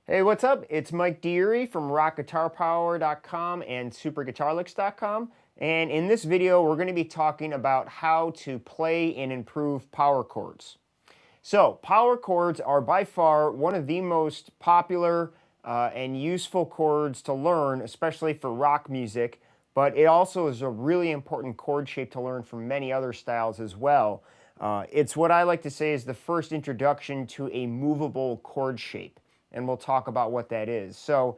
Hey, what's up? It's Mike Deary from rockguitarpower.com and superguitarlicks.com. And in this video, we're going to be talking about how to play and improve power chords. So, power chords are by far one of the most popular and useful chords to learn, especially for rock music, but it also is a really important chord shape to learn for many other styles as well. It's what I like to say is the first introduction to a movable chord shape, and we'll talk about what that is. So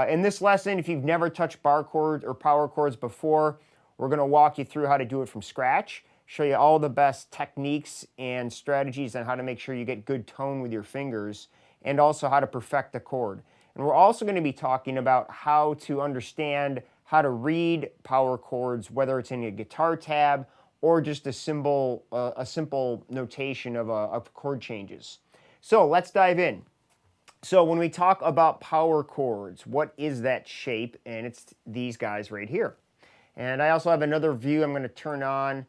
in this lesson, if you've never touched bar chords or power chords before, we're going to walk you through how to do it from scratch, show you all the best techniques and strategies on how to make sure you get good tone with your fingers, and also how to perfect the chord. And we're also going to be talking about how to understand how to read power chords, whether it's in a guitar tab or just a simple notation of chord changes. So let's dive in. So when we talk about power chords, what is that shape? And it's these guys right here. And I also have another view I'm going to turn on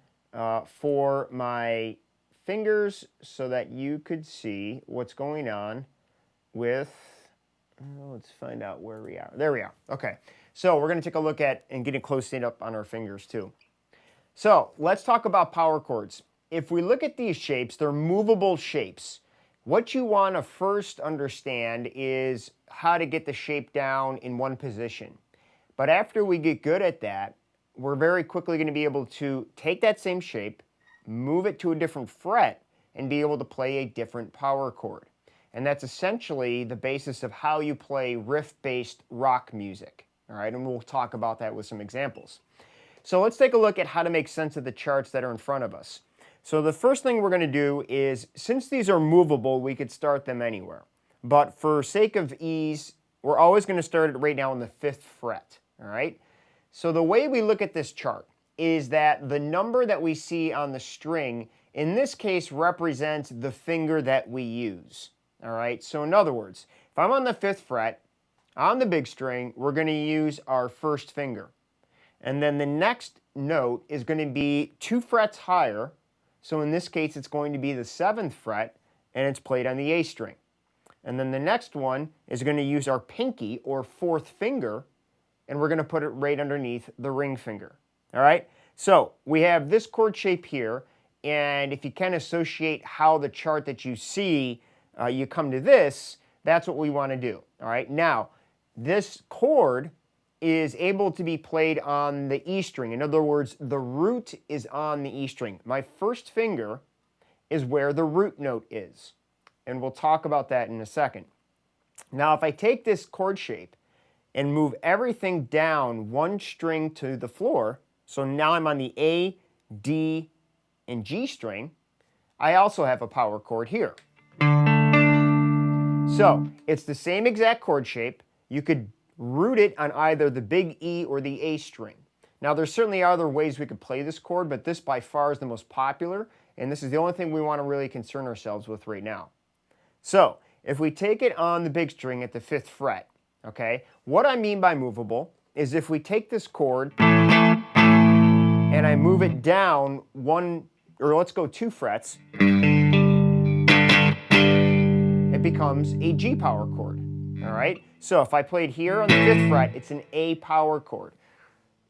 for my fingers so that you could see what's going on with, let's find out where we are. There we are. Okay. So we're going to take a look at and get a close up on our fingers too. So let's talk about power chords. If we look at these shapes, they're movable shapes. What you want to first understand is how to get the shape down in one position. But after we get good at that, we're very quickly going to be able to take that same shape, move it to a different fret, and be able to play a different power chord. And that's essentially the basis of how you play riff-based rock music. All right, and we'll talk about that with some examples. So let's take a look at how to make sense of the charts that are in front of us. So the first thing we're going to do is, since these are movable, we could start them anywhere. But for sake of ease, we're always going to start it right now on the 5th fret. All right? So the way we look at this chart is that the number that we see on the string, in this case, represents the finger that we use. All right? So in other words, if I'm on the 5th fret, on the big string, we're going to use our first finger. And then the next note is going to be 2 frets higher. So in this case, it's going to be the 7th fret, and it's played on the A string. And then the next one is going to use our pinky, or 4th finger, and we're going to put it right underneath the ring finger. All right? So we have this chord shape here, and if you can associate how the chart that you see, you come to this, that's what we want to do. All right? Now, this chord is able to be played on the E string. In other words, the root is on the E string. My first finger is where the root note is. And we'll talk about that in a second. Now, if I take this chord shape and move everything down one string to the floor, so now I'm on the A, D, and G string, I also have a power chord here. So it's the same exact chord shape. You could root it on either the big E or the A string. Now, there's certainly other ways we could play this chord, but this by far is the most popular, and this is the only thing we want to really concern ourselves with right now. So if we take it on the big string at the 5th fret, okay, what I mean by movable is if we take this chord and I move it down let's go 2 frets, it becomes a G power chord. All right? So if I played here on the 5th fret, it's an A power chord.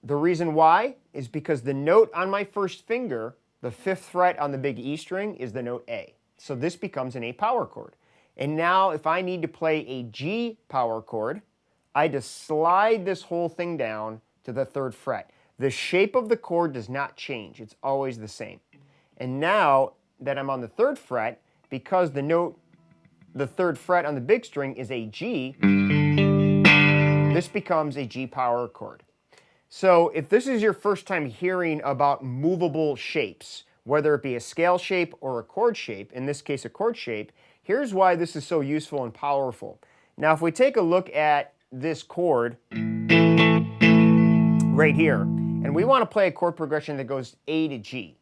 The reason why is because the note on my first finger, the 5th fret on the big E string, is the note A. So this becomes an A power chord. And now if I need to play a G power chord, I just slide this whole thing down to the 3rd fret. The shape of the chord does not change. It's always the same. And now that I'm on the 3rd fret, because the 3rd fret on the big string is a G, this becomes a G power chord. So if this is your first time hearing about movable shapes, whether it be a scale shape or a chord shape, in this case a chord shape, here's why this is so useful and powerful. Now if we take a look at this chord right here, and we want to play a chord progression that goes A to G,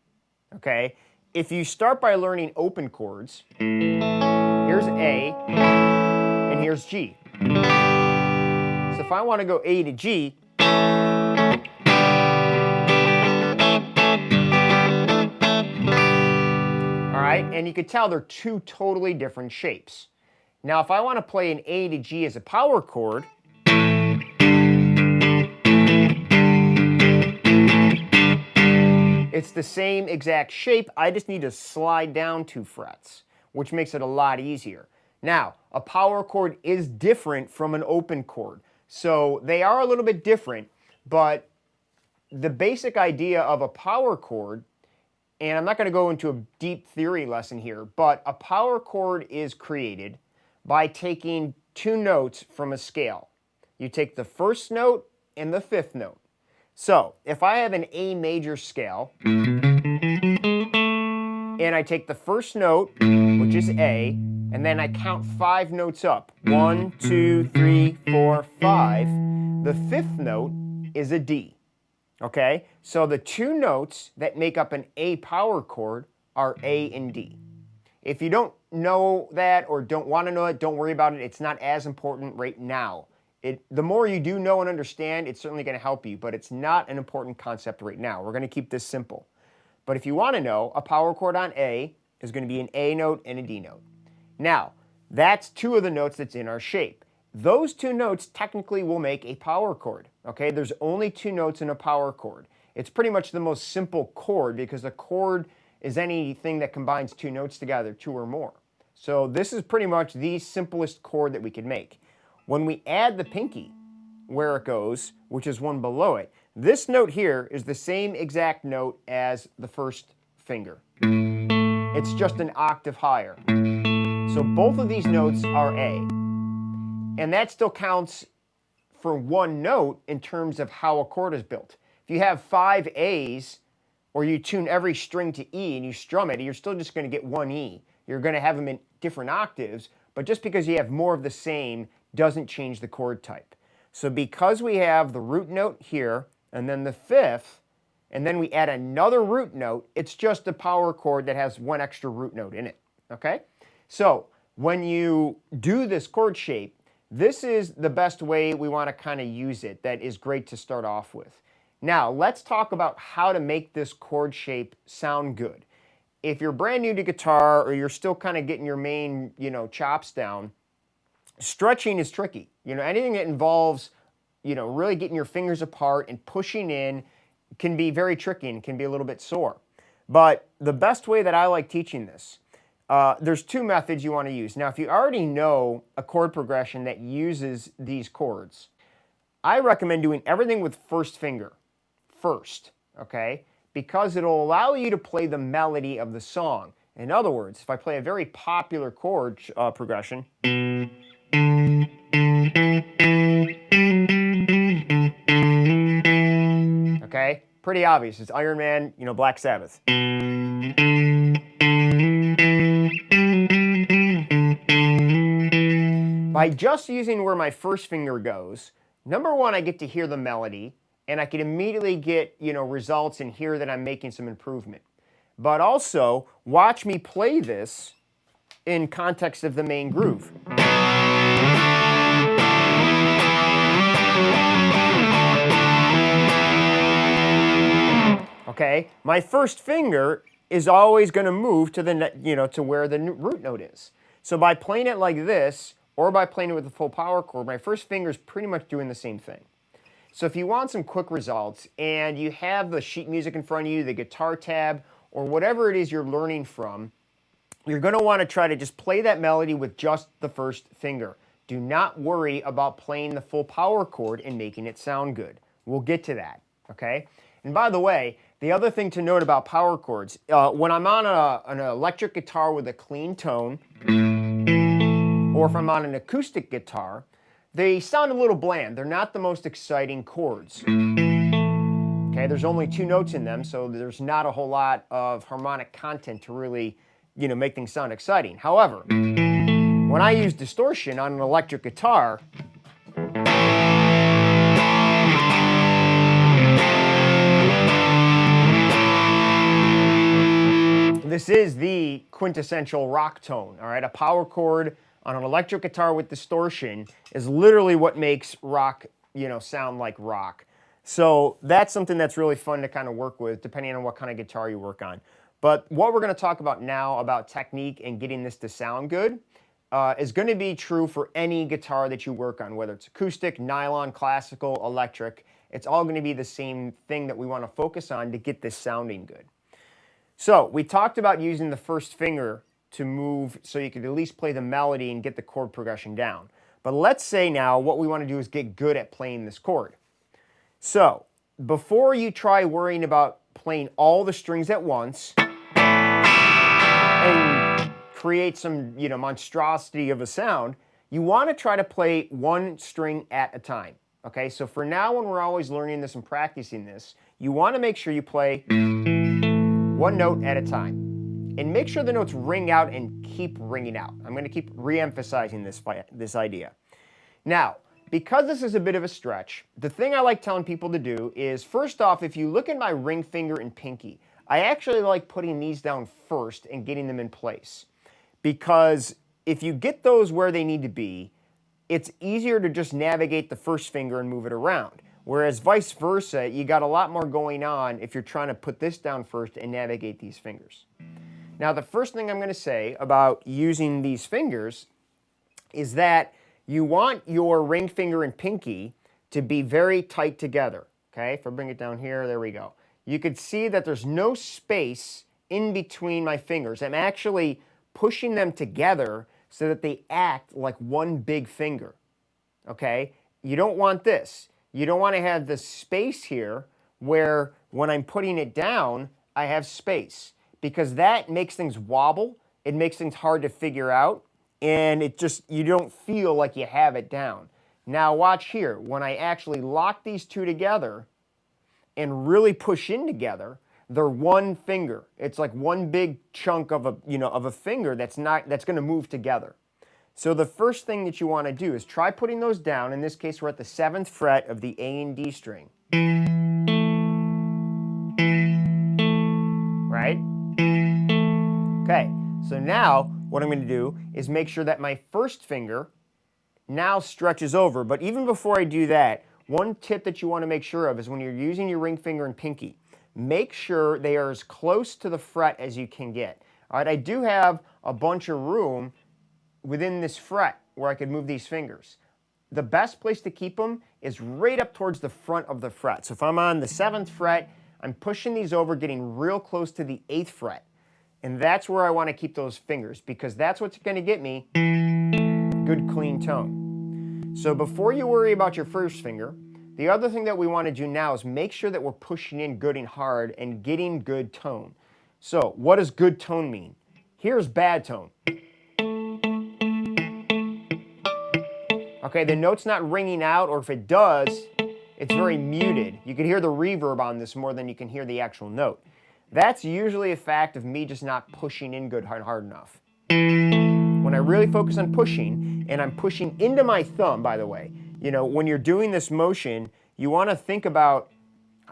okay? If you start by learning open chords, here's A, and here's G. So if I want to go A to G, all right, and you can tell they're 2 totally different shapes. Now, if I want to play an A to G as a power chord, it's the same exact shape. I just need to slide down 2 frets, which makes it a lot easier. Now, a power chord is different from an open chord. So they are a little bit different, but the basic idea of a power chord, and I'm not going to go into a deep theory lesson here, but a power chord is created by taking 2 notes from a scale. You take the first note and the 5th note. So if I have an A major scale, and I take the first note, which is A, and then I count 5 notes up. 1, 2, 3, 4, 5. The 5th note is a D. Okay? So the 2 notes that make up an A power chord are A and D. If you don't know that or don't want to know it, don't worry about it. It's not as important right now. The more you do know and understand, it's certainly going to help you, but it's not an important concept right now. We're going to keep this simple. But if you want to know, a power chord on A is going to be an A note and a D note. Now, that's 2 of the notes that's in our shape. Those 2 notes technically will make a power chord. Okay, there's only 2 notes in a power chord. It's pretty much the most simple chord because a chord is anything that combines 2 notes together, 2 or more. So this is pretty much the simplest chord that we could make. When we add the pinky, where it goes, which is one below it, this note here is the same exact note as the first finger. It's just an octave higher. So both of these notes are A. And that still counts for 1 note in terms of how a chord is built. If you have 5 A's, or you tune every string to E and you strum it, you're still just going to get 1 E. You're going to have them in different octaves, but just because you have more of the same doesn't change the chord type. So because we have the root note here, and then the 5th, and then we add another root note, it's just a power chord that has 1 extra root note in it, okay? So when you do this chord shape, this is the best way we want to kind of use it that is great to start off with. Now, let's talk about how to make this chord shape sound good. If you're brand new to guitar or you're still kind of getting your main, chops down, stretching is tricky. Anything that involves, really getting your fingers apart and pushing in can be very tricky and can be a little bit sore. But the best way that I like teaching this, there's 2 methods you want to use. Now, if you already know a chord progression that uses these chords, I recommend doing everything with first finger first, okay? Because it'll allow you to play the melody of the song. In other words, if I play a very popular chord progression, okay? Pretty obvious. It's Iron Man, Black Sabbath. By just using where my first finger goes, number 1, I get to hear the melody, and I can immediately get, results and hear that I'm making some improvement. But also, watch me play this in context of the main groove. Okay, my first finger is always going to move to the to where the root note is. So by playing it like this, or by playing it with a full power chord, my first finger is pretty much doing the same thing. So if you want some quick results and you have the sheet music in front of you, the guitar tab, or whatever it is you're learning from, you're going to want to try to just play that melody with just the first finger. Do not worry about playing the full power chord and making it sound good. We'll get to that, okay? And by the way, the other thing to note about power chords, when I'm on an electric guitar with a clean tone, or if I'm on an acoustic guitar, they sound a little bland. They're not the most exciting chords. Okay, there's only 2 notes in them, so there's not a whole lot of harmonic content to really, make things sound exciting. However, when I use distortion on an electric guitar, this is the quintessential rock tone, all right? A power chord on an electric guitar with distortion is literally what makes rock, sound like rock. So that's something that's really fun to kind of work with, depending on what kind of guitar you work on. But what we're going to talk about now about technique and getting this to sound good, is going to be true for any guitar that you work on, whether it's acoustic, nylon, classical, electric. It's all going to be the same thing that we want to focus on to get this sounding good. So we talked about using the first finger to move so you could at least play the melody and get the chord progression down. But let's say now what we want to do is get good at playing this chord. So before you try worrying about playing all the strings at once and create some, monstrosity of a sound, you want to try to play one string at a time. Okay, so for now, when we're always learning this and practicing this, you want to make sure you play one note at a time. And make sure the notes ring out and keep ringing out. I'm going to keep re-emphasizing this idea. Now, because this is a bit of a stretch, the thing I like telling people to do is, first off, if you look at my ring finger and pinky, I actually like putting these down first and getting them in place. Because if you get those where they need to be, it's easier to just navigate the first finger and move it around. Whereas vice versa, you got a lot more going on if you're trying to put this down first and navigate these fingers. Now, the first thing I'm going to say about using these fingers is that you want your ring finger and pinky to be very tight together. Okay, if I bring it down here, there we go. You could see that there's no space in between my fingers. I'm actually pushing them together so that they act like one big finger. Okay, you don't want this. You don't want to have the space here where when I'm putting it down, I have space, because that makes things wobble. It makes things hard to figure out, and you don't feel like you have it down. Now watch here. When I actually lock these two together and really push in together, they're one finger. It's like one big chunk of a finger that's going to move together. So the first thing that you want to do is try putting those down. In this case, we're at the 7th fret of the A and D string. Right? Okay, so now what I'm going to do is make sure that my first finger now stretches over. But even before I do that, one tip that you want to make sure of is when you're using your ring finger and pinky, make sure they are as close to the fret as you can get. All right, I do have a bunch of room within this fret where I could move these fingers. The best place to keep them is right up towards the front of the fret. So if I'm on the 7th fret, I'm pushing these over, getting real close to the 8th fret. And that's where I want to keep those fingers, because that's what's going to get me good, clean tone. So before you worry about your first finger, the other thing that we want to do now is make sure that we're pushing in good and hard and getting good tone. So what does good tone mean? Here's bad tone. Okay, the note's not ringing out, or if it does, it's very muted. You can hear the reverb on this more than you can hear the actual note. That's usually a fact of me just not pushing in good hard enough. When I really focus on pushing, and I'm pushing into my thumb, by the way, when you're doing this motion, you want to think about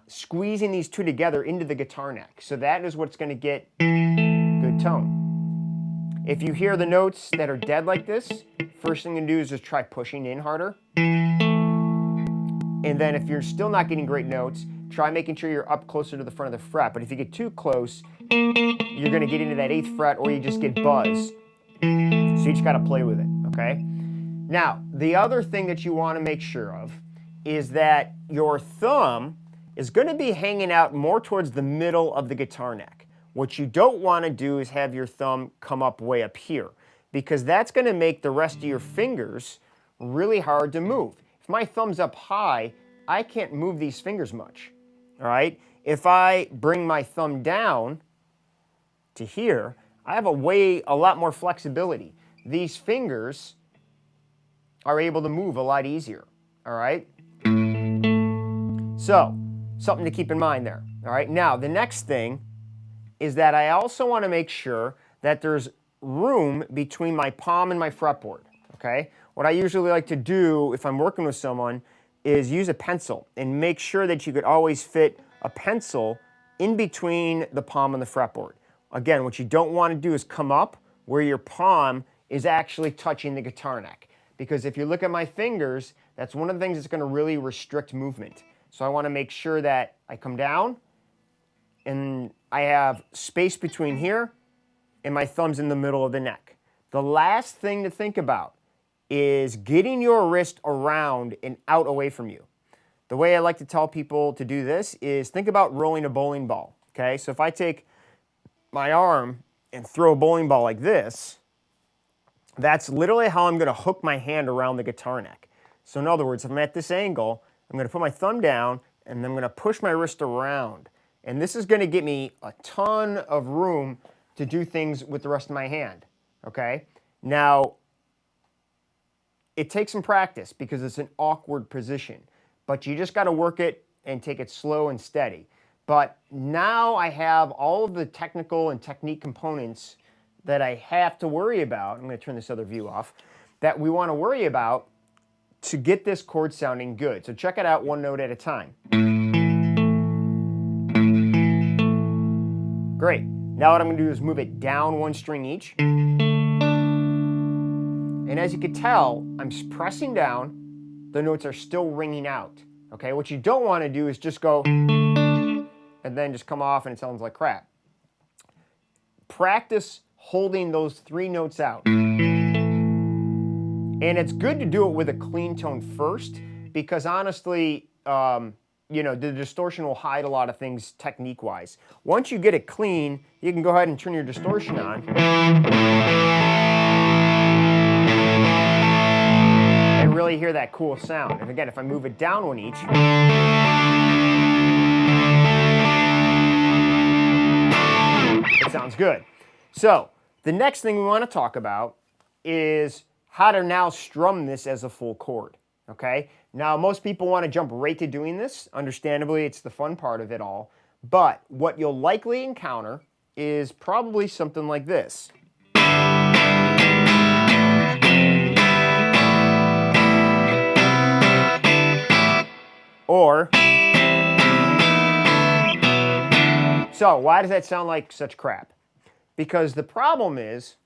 squeezing these two together into the guitar neck. So that is what's going to get good tone. If you hear the notes that are dead like this, first thing to do is just try pushing in harder. And then if you're still not getting great notes, try making sure you're up closer to the front of the fret. But if you get too close, you're going to get into that 8th fret, or you just get buzz. So you just got to play with it, okay? Now, the other thing that you want to make sure of is that your thumb is going to be hanging out more towards the middle of the guitar neck. What you don't want to do is have your thumb come up way up here, because that's going to make the rest of your fingers really hard to move. If my thumb's up high, I can't move these fingers much. All right? If I bring my thumb down to here, I have a lot more flexibility. These fingers are able to move a lot easier. All right? So, something to keep in mind there. All right? Now, the next thing is that I also want to make sure that there's room between my palm and my fretboard. Okay? What I usually like to do if I'm working with someone is use a pencil and make sure that you could always fit a pencil in between the palm and the fretboard. Again, what you don't want to do is come up where your palm is actually touching the guitar neck. Because if you look at my fingers, that's one of the things that's going to really restrict movement. So I want to make sure that I come down and I have space between here and my thumb's in the middle of the neck. The last thing to think about is getting your wrist around and out away from you. The way I like to tell people to do this is think about rolling a bowling ball, okay? So if I take my arm and throw a bowling ball like this, that's literally how I'm going to hook my hand around the guitar neck. So in other words, if I'm at this angle, I'm going to put my thumb down and then I'm going to push my wrist around. And this is going to get me a ton of room to do things with the rest of my hand, okay? Now, it takes some practice because it's an awkward position, but you just got to work it and take it slow and steady. But now I have all of the technical and technique components that I have to worry about. I'm going to turn this other view off, that we want to worry about to get this chord sounding good. So check it out one note at a time. Great. Now what I'm going to do is move it down one string each. And as you can tell, I'm pressing down. The notes are still ringing out. Okay, what you don't want to do is just go and then just come off and it sounds like crap. Practice holding those 3 notes out. And it's good to do it with a clean tone first because honestly, you know, the distortion will hide a lot of things technique-wise. Once you get it clean, you can go ahead and turn your distortion on. And really hear that cool sound. And again, if I move it down one each, it sounds good. So, the next thing we want to talk about is how to now strum this as a full chord, okay? Now, most people want to jump right to doing this. Understandably, it's the fun part of it all. But what you'll likely encounter is probably something like this. Or, so why does that sound like such crap? Because the problem is,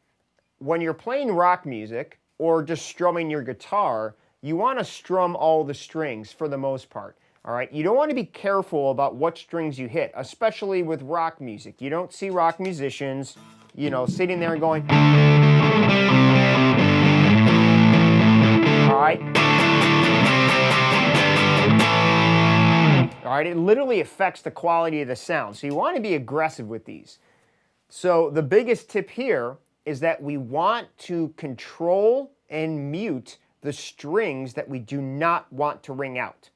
when you're playing rock music or just strumming your guitar, you want to strum all the strings for the most part. All right, you don't want to be careful about what strings you hit, especially with rock music. You don't see rock musicians, you know, sitting there and going, all right. All right, it literally affects the quality of the sound. So you want to be aggressive with these. So the biggest tip here is that we want to control and mute the strings that we do not want to ring out.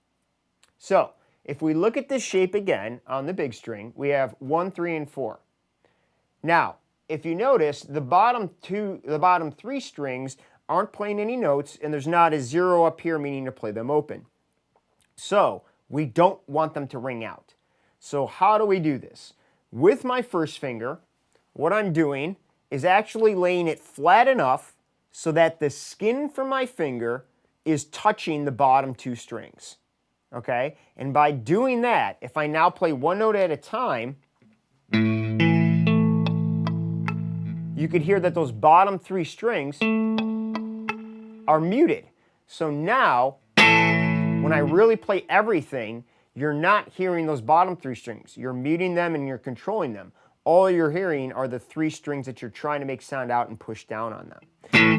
So if we look at this shape again on the big string, we have 1, 3, and 4. Now, if you notice, the bottom 3 strings aren't playing any notes, and there's not a 0 up here, meaning to play them open. So we don't want them to ring out. So how do we do this? With my first finger, what I'm doing is actually laying it flat enough so that the skin from my finger is touching the bottom 2 strings. Okay? And by doing that, if I now play one note at a time, you could hear that those bottom 3 strings are muted. So now, when I really play everything, you're not hearing those bottom 3 strings. You're muting them and you're controlling them. All you're hearing are the 3 strings that you're trying to make sound out and push down on them.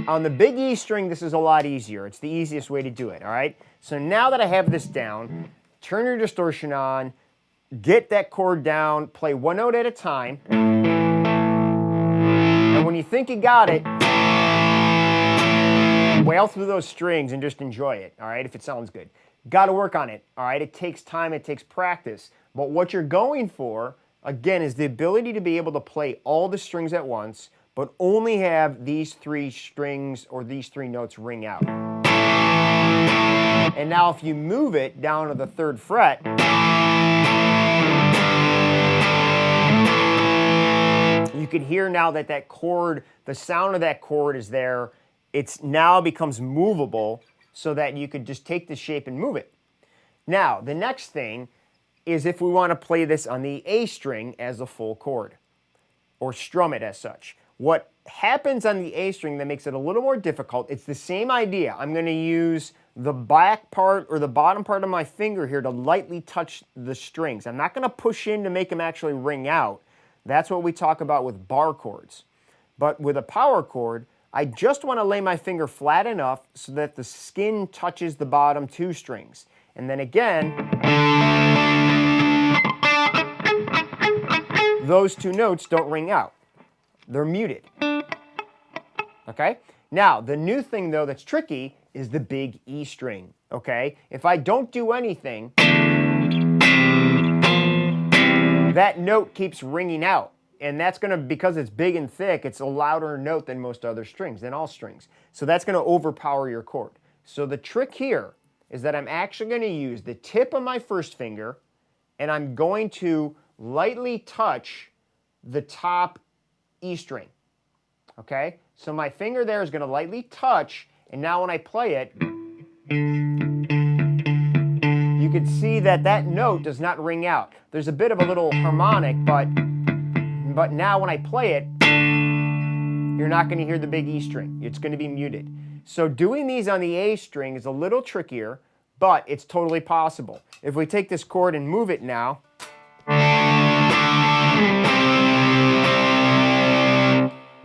On the big E string, this is a lot easier. It's the easiest way to do it, all right? So now that I have this down, turn your distortion on, get that chord down, play one note at a time, and when you think you got it, wail through those strings and just enjoy it, all right, if it sounds good. Got to work on it, all right? It takes time, it takes practice. But what you're going for, again, is the ability to be able to play all the strings at once, but only have these 3 strings or these 3 notes ring out. And now if you move it down to the 3rd fret, you can hear now that that chord, the sound of that chord is there. It's now becomes movable so that you could just take the shape and move it. Now, the next thing is if we want to play this on the A string as a full chord, or strum it as such. What happens on the A string that makes it a little more difficult, it's the same idea. I'm going to use the back part or the bottom part of my finger here to lightly touch the strings. I'm not going to push in to make them actually ring out. That's what we talk about with bar chords. But with a power chord, I just want to lay my finger flat enough so that the skin touches the bottom 2 strings. And then again, those 2 notes don't ring out. They're muted. Okay? Now, the new thing, though, that's tricky is the big E string. Okay? If I don't do anything, that note keeps ringing out. And that's going to, because it's big and thick, it's a louder note than most other strings, than all strings. So that's going to overpower your chord. So the trick here is that I'm actually going to use the tip of my first finger, and I'm going to lightly touch the top E string. Okay? So my finger there is going to lightly touch, and now when I play it, you can see that that note does not ring out. There's a bit of a little harmonic, but now when I play it, you're not going to hear the big E string. It's going to be muted. So doing these on the A string is a little trickier, but it's totally possible. If we take this chord and move it now,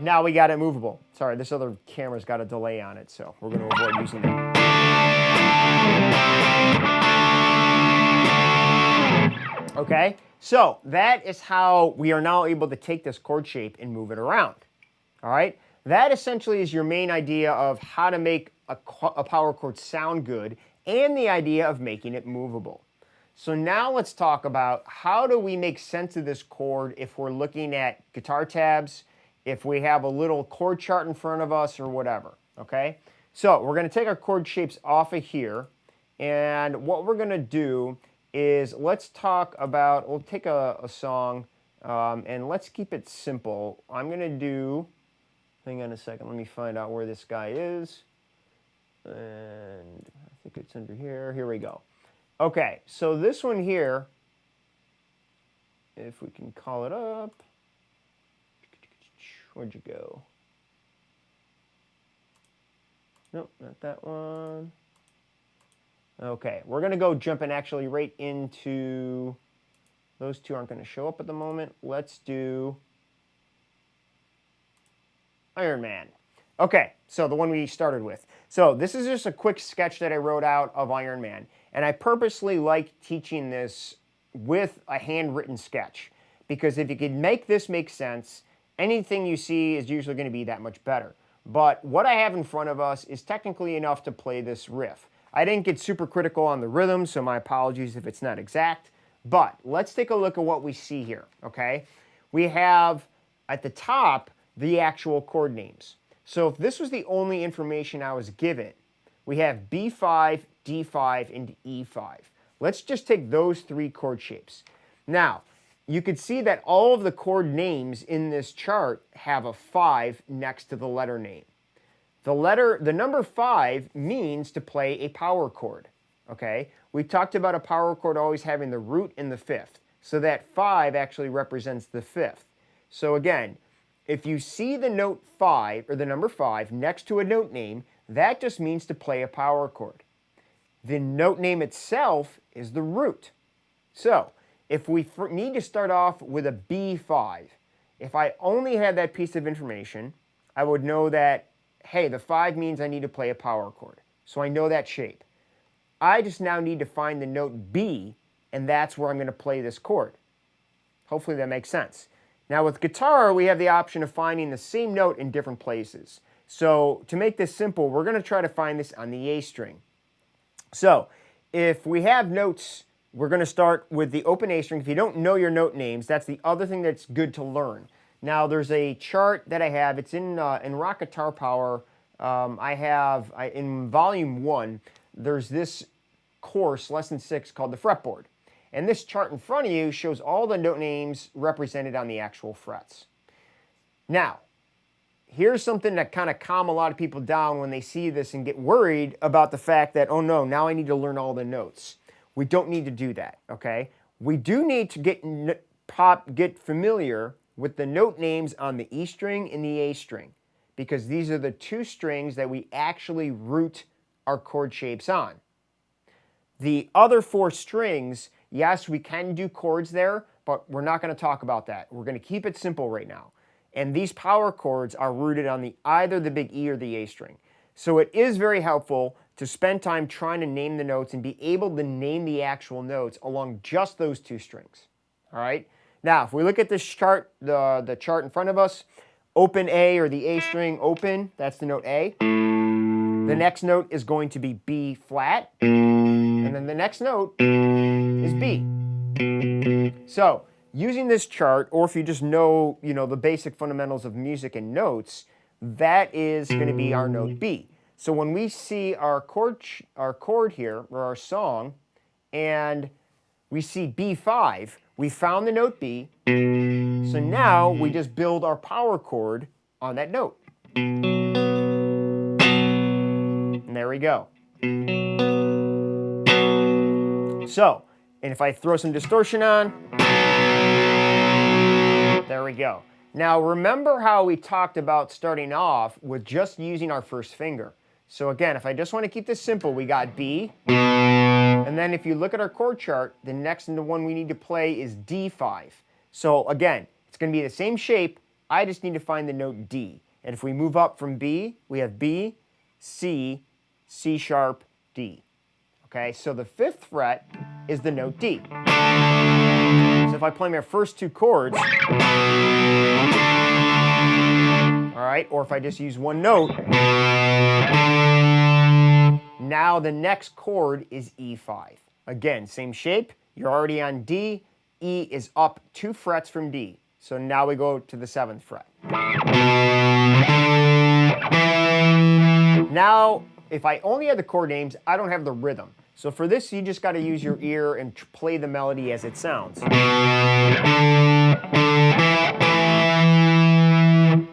now we got it movable. Sorry, this other camera's got a delay on it, so we're going to avoid using that. Okay, so that is how we are now able to take this chord shape and move it around. All right, that essentially is your main idea of how to make a power chord sound good and the idea of making it movable. So now let's talk about how do we make sense of this chord if we're looking at guitar tabs, if we have a little chord chart in front of us or whatever, okay? So we're going to take our chord shapes off of here, and what we're going to do is let's talk about, we'll take a song, and let's keep it simple. I'm going to do, hang on a second, let me find out where this guy is, and I think it's under here. Here we go. Okay, so this one here, if we can call it up, where'd you go? Nope, not that one. Okay, we're going to go jumping actually right into, those two aren't going to show up at the moment. Let's do Iron Man. Okay, so the one we started with. So this is just a quick sketch that I wrote out of Iron Man. And I purposely like teaching this with a handwritten sketch. Because if you could make this make sense, anything you see is usually going to be that much better. But what I have in front of us is technically enough to play this riff. I didn't get super critical on the rhythm, so my apologies if it's not exact. But let's take a look at what we see here, okay? We have, at the top, the actual chord names. So if this was the only information I was given, we have B5, D5, and E5. Let's just take those 3 chord shapes. Now, you can see that all of the chord names in this chart have a 5 next to the letter name. The number 5 means to play a power chord, okay? We talked about a power chord always having the root in the 5th, so that 5 actually represents the 5th. So again, if you see the note 5, or the number 5, next to a note name, that just means to play a power chord. The note name itself is the root. So, if we need to start off with a B5, if I only had that piece of information, I would know that, hey, the 5 means I need to play a power chord. So I know that shape. I just now need to find the note B, and that's where I'm going to play this chord. Hopefully that makes sense. Now with guitar, we have the option of finding the same note in different places. So to make this simple, we're going to try to find this on the A string. So if we have notes, we're going to start with the open A string. If you don't know your note names, that's the other thing that's good to learn. Now there's a chart that I have. It's in Rock Guitar Power. In Volume 1, there's this course, Lesson 6, called the Fretboard. And this chart in front of you shows all the note names represented on the actual frets. Now, here's something that kind of calm a lot of people down when they see this and get worried about the fact that, oh no, now I need to learn all the notes. We don't need to do that, okay? We do need to get familiar with the note names on the E string and the A string, because these are the 2 strings that we actually root our chord shapes on. The other 4 strings, yes, we can do chords there, but we're not going to talk about that. We're going to keep it simple right now. And these power chords are rooted on either the big E or the A string. So it is very helpful to spend time trying to name the notes and be able to name the actual notes along just those two strings. All right. Now, if we look at this chart, the chart in front of us, open A or the A string open, that's the note A. The next note is going to be B flat, and then the next note is B. So using this chart, or if you just know, the basic fundamentals of music and notes, that is going to be our note B. So when we see our chord here, or our song, and we see B5, we found the note B. So now we just build our power chord on that note. And there we go. So, and if I throw some distortion on, there we go. Now remember how we talked about starting off with just using our first finger. So again, if I just want to keep this simple, we got B. And then if you look at our chord chart, the next one we need to play is D5. So again, it's going to be the same shape. I just need to find the note D. And if we move up from B, we have B, C, C sharp, D. Okay, so the 5th fret is the note D. So if I play my first two chords, all right, or if I just use one note, now the next chord is E5. Again, same shape. You're already on D. E is up 2 frets from D. So now we go to the 7th fret. Now, if I only had the chord names, I don't have the rhythm. So for this, you just got to use your ear and play the melody as it sounds.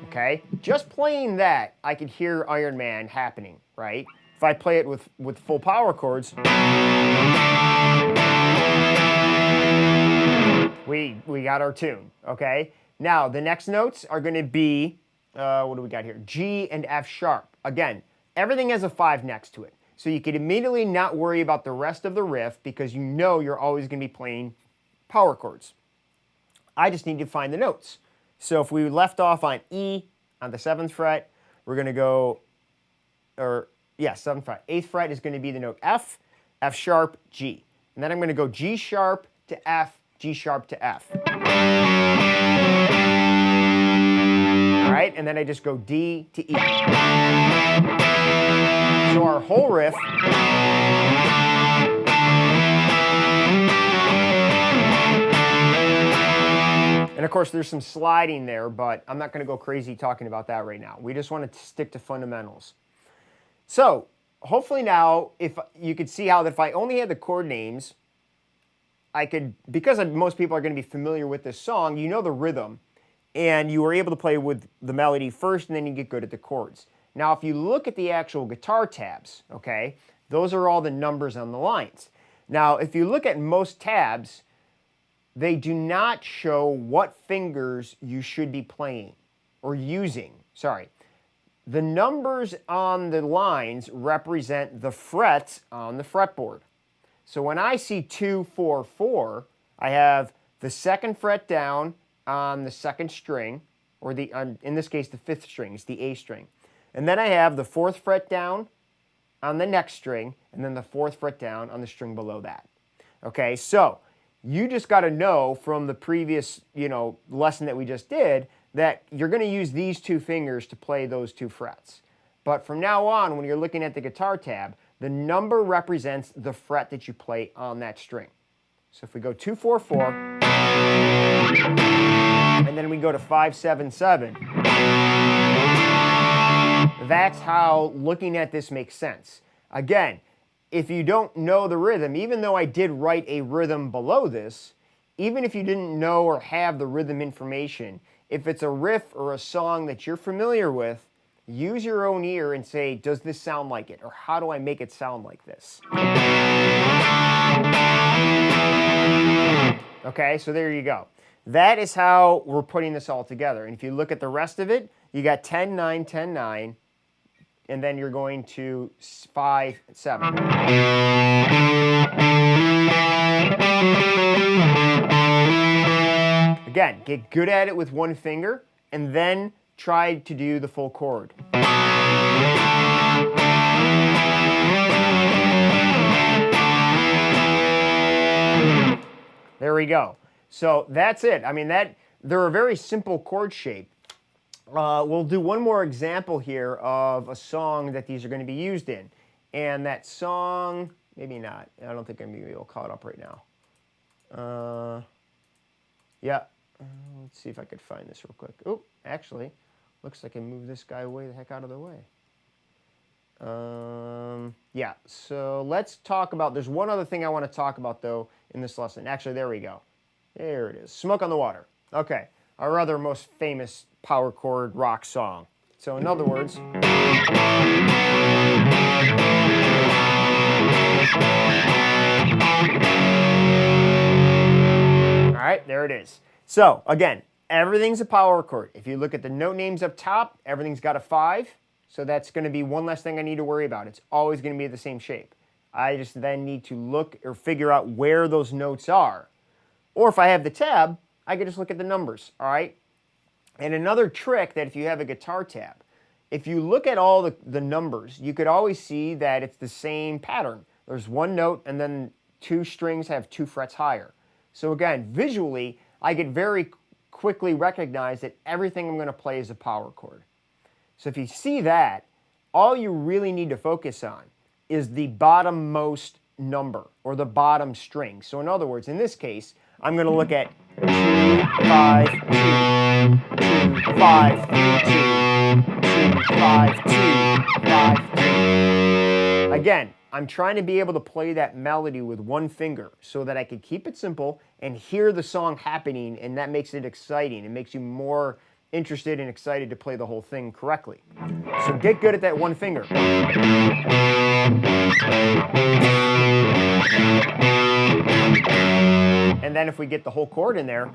Okay? Just playing that, I could hear Iron Man happening, right? If I play it with full power chords, we got our tune, okay? Now, the next notes are going to be, what do we got here? G and F sharp. Again, everything has a 5 next to it. So you could immediately not worry about the rest of the riff because you know you're always going to be playing power chords. I just need to find the notes. So if we left off on E on the 7th fret, we're going to go, 7th fret. 8th fret is going to be the note F, F sharp, G. And then I'm going to go G sharp to F, G sharp to F. All right, and then I just go D to E. So our whole riff and of course there's some sliding there, but I'm not going to go crazy talking about that right now. We just want to stick to fundamentals. So hopefully now, if you could see how that if I only had the chord names, I could, because most people are going to be familiar with this song, you know the rhythm, and you were able to play with the melody first, and then you get good at the chords. Now, if you look at the actual guitar tabs, okay, those are all the numbers on the lines. Now, if you look at most tabs, they do not show what fingers you should be playing or using. Sorry. The numbers on the lines represent the frets on the fretboard. So when I see 2, 4, 4, I have the 2nd fret down on the 2nd string, or in this case, the 5th string, it's the A string. And then I have the 4th fret down on the next string, and then the 4th fret down on the string below that. Okay, so you just got to know from the previous, lesson that we just did that you're going to use these 2 fingers to play those 2 frets. But from now on, when you're looking at the guitar tab, the number represents the fret that you play on that string. So if we go 2, 4, 4, and then we go to 5, 7, 7, that's how looking at this makes sense. Again, if you don't know the rhythm, even though I did write a rhythm below this, even if you didn't know or have the rhythm information, if it's a riff or a song that you're familiar with, use your own ear and say, does this sound like it? Or how do I make it sound like this? Okay, so there you go. That is how we're putting this all together. And if you look at the rest of it, you got 10, 9, 10, 9, and then you're going to 5, 7. Again, get good at it with one finger. and then try to do the full chord. There we go. So that's it. I mean, they're a very simple chord shape. We'll do one more example here of a song that these are going to be used in. And that song, maybe not. I don't think I'm going to be able to call it up right now. Yeah. Let's see if I could find this real quick. Oh, actually, looks like I moved this guy way the heck out of the way. Yeah, so let's talk about, there's one other thing I want to talk about, though, in this lesson. Actually, there we go. There it is. Smoke on the Water. Okay, our other most famous power chord rock song. So in other words... All right, there it is. So, again, everything's a power chord. If you look at the note names up top, everything's got a 5. So that's going to be one less thing I need to worry about. It's always going to be the same shape. I just then need to look or figure out where those notes are. Or if I have the tab, I can just look at the numbers, all right? And another trick that if you have a guitar tab, if you look at all the numbers, you could always see that it's the same pattern. There's one note and then 2 strings have 2 frets higher. So again, visually, I could very quickly recognize that everything I'm going to play is a power chord. So if you see that, all you really need to focus on is the bottommost number or the bottom string. So in other words, in this case, I'm going to look at 2, 5, 2, 2, 5, 2, 2, 5, 2, 5, 2. Again, I'm trying to be able to play that melody with one finger so that I can keep it simple and hear the song happening, and that makes it exciting. It makes you more interested and excited to play the whole thing correctly. So get good at that one finger. And then if we get the whole chord in there,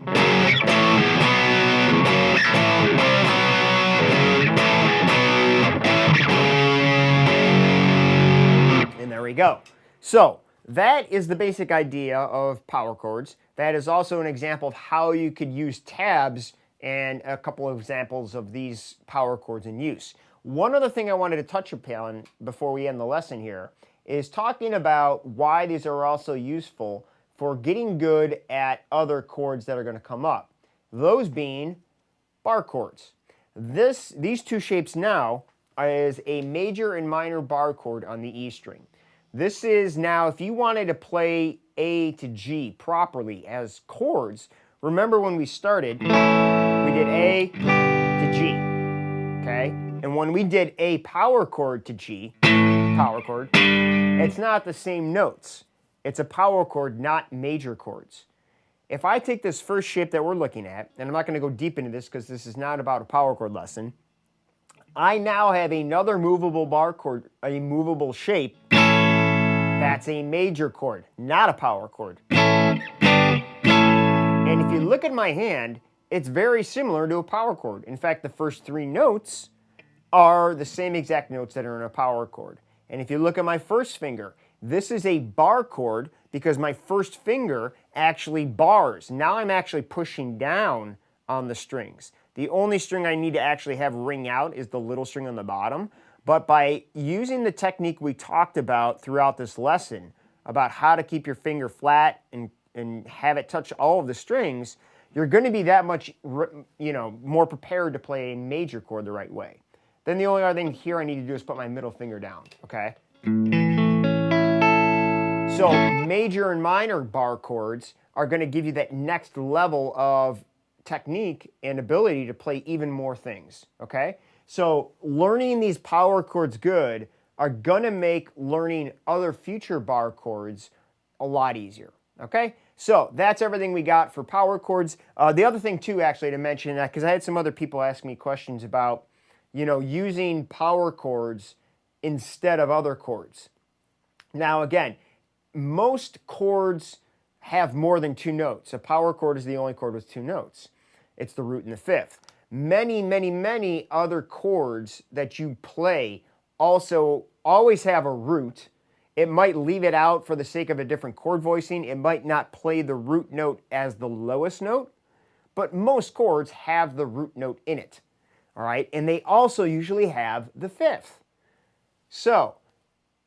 and there we go. So that is the basic idea of power chords. That is also an example of how you could use tabs and a couple of examples of these power chords in use. One other thing I wanted to touch upon before we end the lesson here is talking about why these are also useful for getting good at other chords that are going to come up. Those being bar chords. These 2 shapes now is a major and minor bar chord on the E string. This is now, if you wanted to play A to G properly as chords, remember when we started, we did A to G, okay? And when we did A power chord to G, power chord, it's not the same notes. It's a power chord, not major chords. If I take this first shape that we're looking at, and I'm not going to go deep into this because this is not about a power chord lesson, I now have another movable bar chord, a movable shape, that's a major chord, not a power chord. And if you look at my hand, it's very similar to a power chord. In fact, the first 3 notes are the same exact notes that are in a power chord. And if you look at my first finger, this is a bar chord because my first finger actually bars. Now I'm actually pushing down on the strings. The only string I need to actually have ring out is the little string on the bottom. But by using the technique we talked about throughout this lesson, about how to keep your finger flat and have it touch all of the strings, you're going to be that much, more prepared to play a major chord the right way. Then the only other thing here I need to do is put my middle finger down, okay? So major and minor bar chords are going to give you that next level of technique and ability to play even more things, okay? So learning these power chords good are going to make learning other future bar chords a lot easier, okay? So that's everything we got for power chords. The other thing too, actually, to mention, because I had some other people ask me questions about, using power chords instead of other chords. Now again, most chords have more than 2 notes. A power chord is the only chord with 2 notes. It's the root and the 5th. Many, many, many other chords that you play also always have a root. It might leave it out for the sake of a different chord voicing. It might not play the root note as the lowest note, but most chords have the root note in it. All right, and they also usually have the fifth. So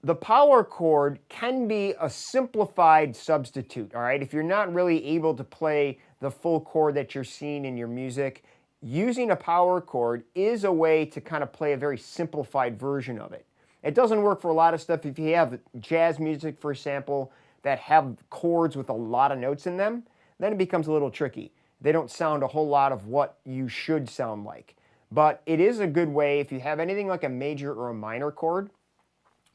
the power chord can be a simplified substitute. All right, if you're not really able to play the full chord that you're seeing in your music, using a power chord is a way to kind of play a very simplified version of it. It doesn't work for a lot of stuff. If you have jazz music, for example, that have chords with a lot of notes in them, then it becomes a little tricky. They don't sound a whole lot of what you should sound like. But it is a good way if you have anything like a major or a minor chord.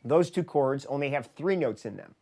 Those two chords only have 3 notes in them.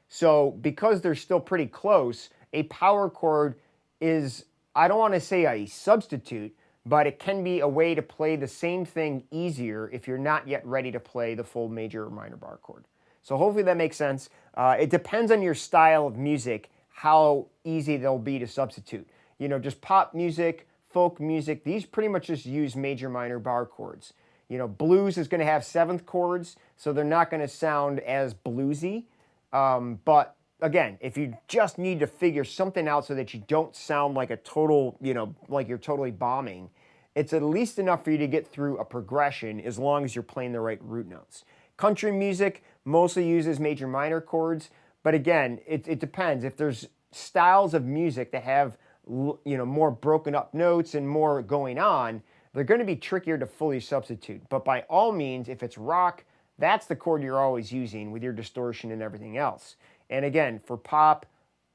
So because they're still pretty close, a power chord is, I don't want to say a substitute, but it can be a way to play the same thing easier if you're not yet ready to play the full major or minor bar chord. So hopefully that makes sense. It depends on your style of music, how easy they'll be to substitute. You know, just pop music, folk music, these pretty much just use major, minor bar chords. You know, blues is going to have 7th chords, so they're not going to sound as bluesy. But again, if you just need to figure something out so that you don't sound like a total, you know, like you're totally bombing, it's at least enough for you to get through a progression as long as you're playing the right root notes. Country music mostly uses major, minor chords, but again, it depends. If there's styles of music that have, you know, more broken up notes and more going on, they're going to be trickier to fully substitute. But by all means, if it's rock, that's the chord you're always using with your distortion and everything else. And again, for pop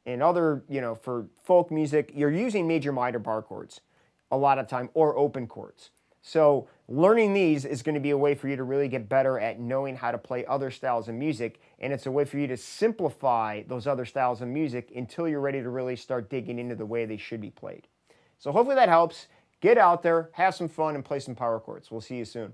and other, you know, for folk music, you're using major, minor bar chords a lot of time, or open chords. So learning these is going to be a way for you to really get better at knowing how to play other styles of music, and it's a way for you to simplify those other styles of music until you're ready to really start digging into the way they should be played. So hopefully that helps. Get out there, have some fun, and play some power chords. We'll see you soon.